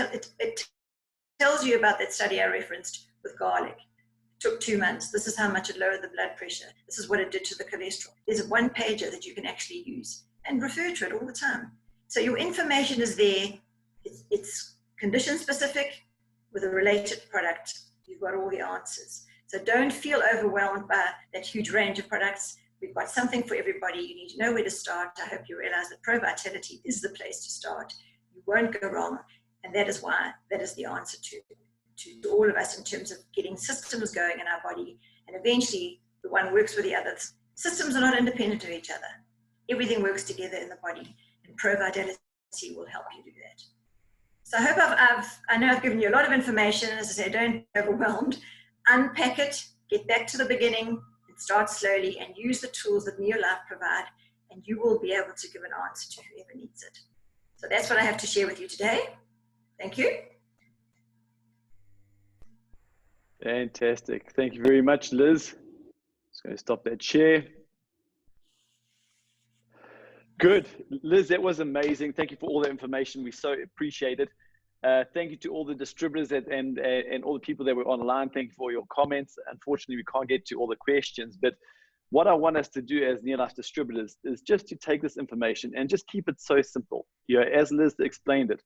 tells you about that study I referenced with garlic. It took 2 months. This is how much it lowered the blood pressure. This is what it did to the cholesterol. There's a one pager that you can actually use and refer to it all the time. So your information is there. It's condition specific with a related product. You've got all the answers. So don't feel overwhelmed by that huge range of products. We've got something for everybody. You need to know where to start. I hope you realize that Pro Vitality is the place to start. You won't go wrong. And that is why that is the answer to all of us in terms of getting systems going in our body. And eventually the one works with the other. Systems are not independent of each other. Everything works together in the body. And Pro Vitality will help you do that. So I hope I know I've given you a lot of information. As I say, don't be overwhelmed. Unpack it, get back to the beginning, and start slowly and use the tools that NeoLife provide, and you will be able to give an answer to whoever needs it. So that's what I have to share with you today. Thank you. Fantastic. Thank you very much, Liz. Just going to stop that share. Good. Liz, that was amazing. Thank you for all the information. We so appreciate it. Thank you to all the distributors and all the people that were online. Thank you for your comments. Unfortunately, we can't get to all the questions, but what I want us to do as NeoLife distributors is just to take this information and just keep it so simple. You know, as Liz explained it,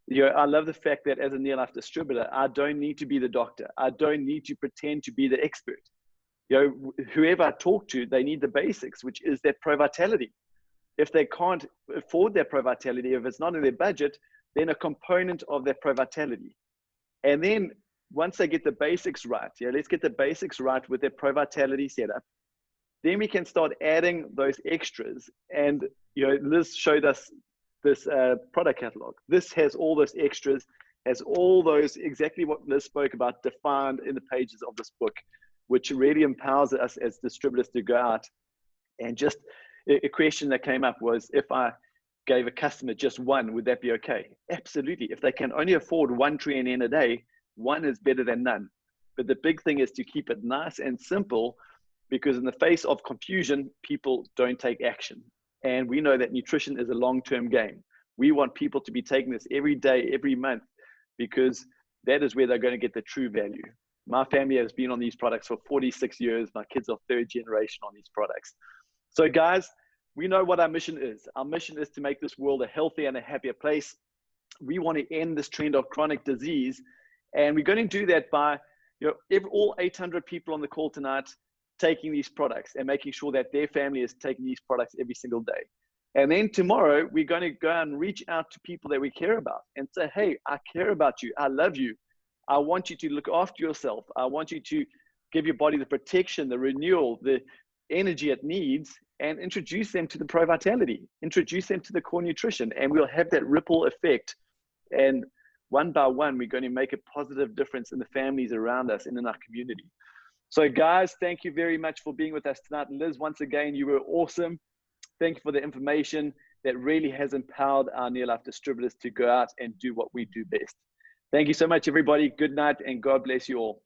you know, I love the fact that as a NeoLife distributor, I don't need to be the doctor. I don't need to pretend to be the expert. You know, whoever I talk to, they need the basics, which is that Pro Vitality. If they can't afford their Pro Vitality, if it's not in their budget, then a component of their Pro Vitality. And then once they get the basics right, yeah, let's get the basics right with their Pro Vitality setup. Then we can start adding those extras. And, you know, Liz showed us this product catalog. This has all those extras, has all those, exactly what Liz spoke about, defined in the pages of this book, which really empowers us as distributors to go out. And just a question that came up was, if I gave a customer just one, would that be okay? Absolutely. If they can only afford 1 3NN a day, one is better than none. But the big thing is to keep it nice and simple, because in the face of confusion, people don't take action. And we know that nutrition is a long-term game. We want people to be taking this every day, every month, because that is where they're going to get the true value. My family has been on these products for 46 years. My kids are 3rd generation on these products. So guys, we know what our mission is. Our mission is to make this world a healthier and a happier place. We want to end this trend of chronic disease. And we're going to do that by, you know, all 800 people on the call tonight taking these products and making sure that their family is taking these products every single day. And then tomorrow, we're going to go and reach out to people that we care about and say, hey, I care about you. I love you. I want you to look after yourself. I want you to give your body the protection, the renewal, the energy it needs, and introduce them to the Pro Vitality, introduce them to the core nutrition, and we'll have that ripple effect. And one by one, we're going to make a positive difference in the families around us and in our community. So guys, thank you very much for being with us tonight. Liz, once again, you were awesome. Thank you for the information that really has empowered our NeoLife distributors to go out and do what we do best. Thank you so much, everybody. Good night, and God bless you all.